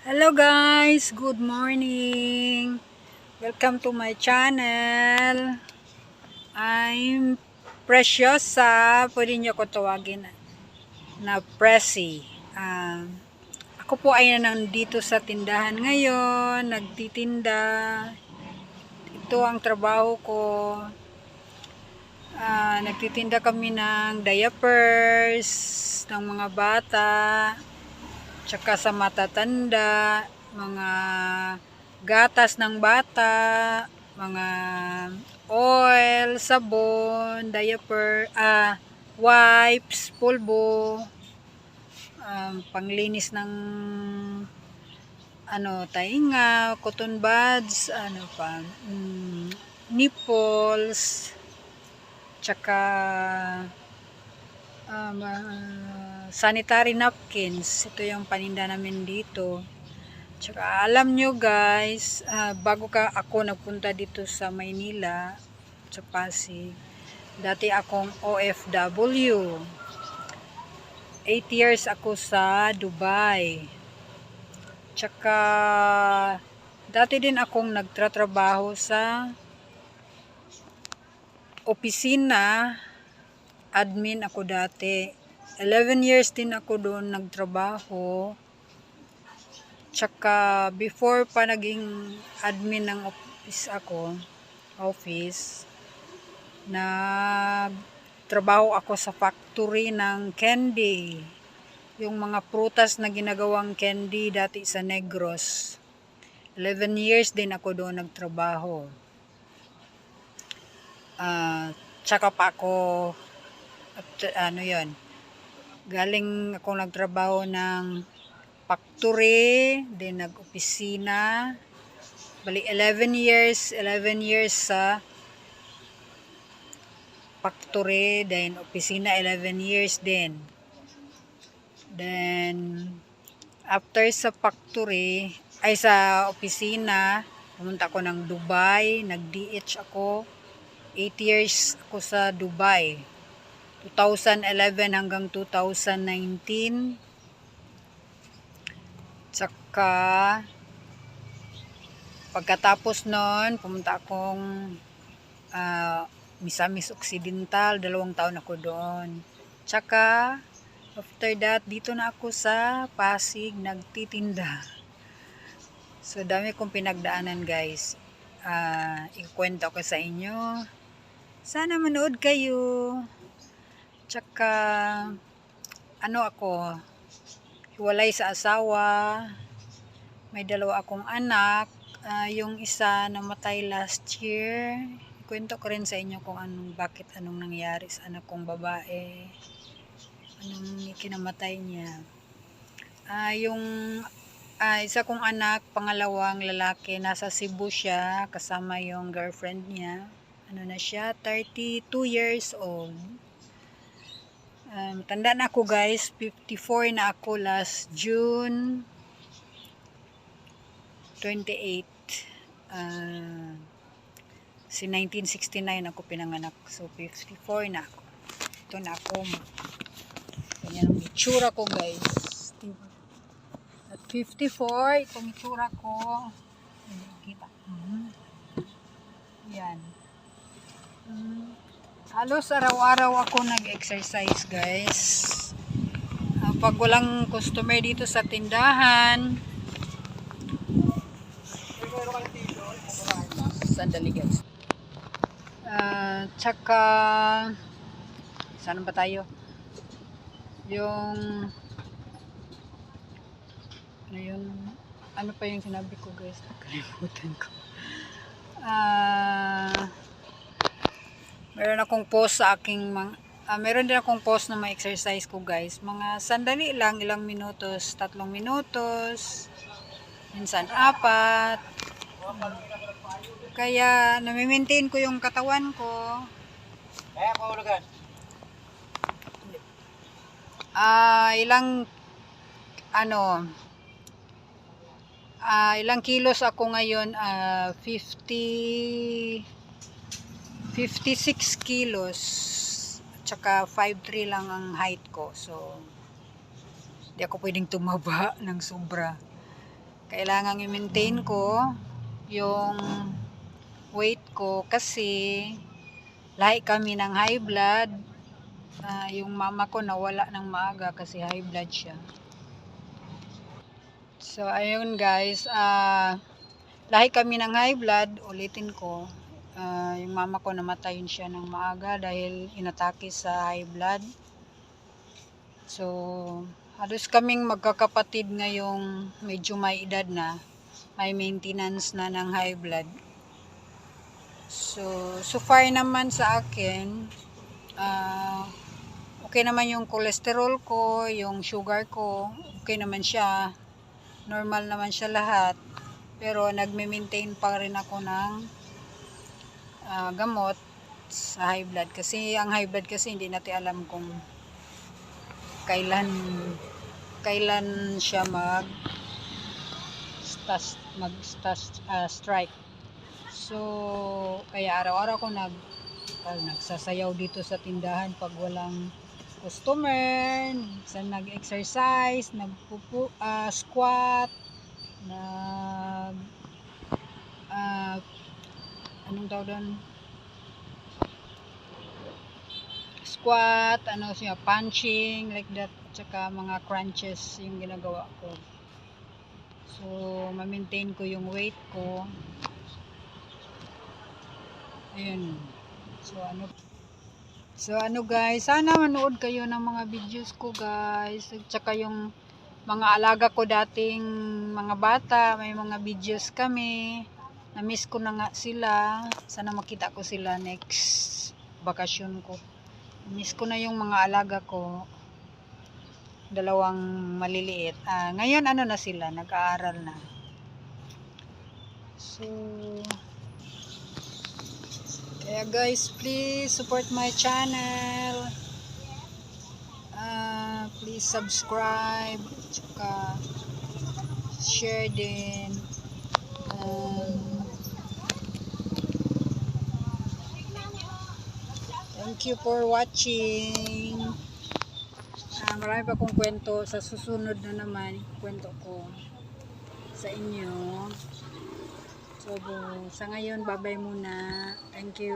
Hello guys, good morning. Welcome to my channel. I'm Preciosa. Pwede niyo ko tawagin na Pressy. Ako po ay nandito sa tindahan ngayon, nagtitinda. Ito ang trabaho ko. Nagtitinda kami ng diapers ng mga bata, tsaka sa matatanda, mga gatas ng bata, mga oil, sabon, diaper, wipes, pulbo, panglinis ng tainga, cotton buds, nipples, tsaka sanitary napkins. Ito yung paninda namin dito. Tsaka alam nyo guys, bago ako nagpunta dito sa Maynila, sa Pasig, dati akong OFW. 8 years ako sa Dubai. Tsaka dati din akong nagtratrabaho sa opisina. Admin ako dati. 11 years din ako doon nagtrabaho. Tsaka before pa naging admin ng office, nagtrabaho ako sa factory ng candy. Yung mga prutas na ginagawang candy dati sa Negros. 11 years din ako doon nagtrabaho. Tsaka pa ako galing ako nagtrabaho ng factory, din nag-opisina. Bali 11 years sa factory, then opisina 11 years din. Then after sa factory, sa opisina, pumunta ako ng Dubai, nag-DH ako. 8 years ako sa Dubai. 2011 hanggang 2019. Tsaka pagkatapos nun, pumunta akong Misamis Occidental. 2 taon ako doon. Tsaka after that, dito na ako sa Pasig nagtitinda. So dami kong pinagdaanan guys. Ikwento ko sa inyo. Sana manood kayo. Tsaka ako, hiwalay sa asawa, may 2 akong anak, yung isa namatay last year. Kwento ko rin sa inyo kung anong nangyari sa anak kong babae, anong kinamatay niya. Yung isa kong anak, pangalawang lalaki, nasa Cebu siya, kasama yung girlfriend niya. Na siya, 32 years old. Tanda na ako guys, 54 na ako last June 28. Si 1969 ako pinanganak, so 54 na ako. Ito na ako. Ganyan ang itsura ko guys. At 54, itong itsura ko. Kita. Yan. Halos araw-araw ako nag-exercise guys. Pag walang customer dito sa tindahan, sandali guys. Tsaka saan ba tayo? Yung ano pa yung sinabi ko guys? Nakalimutan ko. Meron akong post sa aking meron din akong post na mga exercise ko guys. Mga sandali lang, ilang minutos, 3 minutos, minsan 4. Kaya nami-maintain ko yung katawan ko. Ilang kilos ako ngayon, 56 kilos. Tsaka 5'3" lang ang height ko. So, hindi ako pwedeng tumaba ng sobra. kailangan i-maintain ko yung weight ko kasi lahi kami ng high blood. Yung mama ko nawala ng maaga kasi high blood siya. So ayun guys, lahi kami ng high blood, ulitin ko. Yung mama ko namatay siya ng maaga dahil inatake sa high blood. So halos kaming magkakapatid ngayong medyo may edad na, may maintenance na ng high blood. So far naman sa akin, okay naman yung cholesterol ko, yung sugar ko, okay naman siya. Normal naman siya lahat. Pero nagme-maintain pa rin ako ng gamot sa high blood. Kasi ang high blood kasi hindi natin alam kung kailan siya strike. So kaya araw-araw ko nagsasayaw dito sa tindahan pag walang customer, nag-exercise, squat, anong tawag doon? Squat, punching, like that, tsaka mga crunches yung ginagawa ko. So, ma-maintain ko yung weight ko. Ayun. So ano guys, sana manood kayo ng mga videos ko guys. At saka yung mga alaga ko dating mga bata, may mga videos kami. Na-miss ko na nga sila. Sana makita ko sila next bakasyon ko. Miss ko na yung mga alaga ko. Dalawang maliliit. Ngayon na sila, nag-aaral na. So kaya guys, please support my channel. Please subscribe, tsaka share din. Thank you for watching. Marami pa akong kwento. Sa susunod na naman, kwento ko sa inyo. So, sa ngayon, bye-bye muna. Thank you.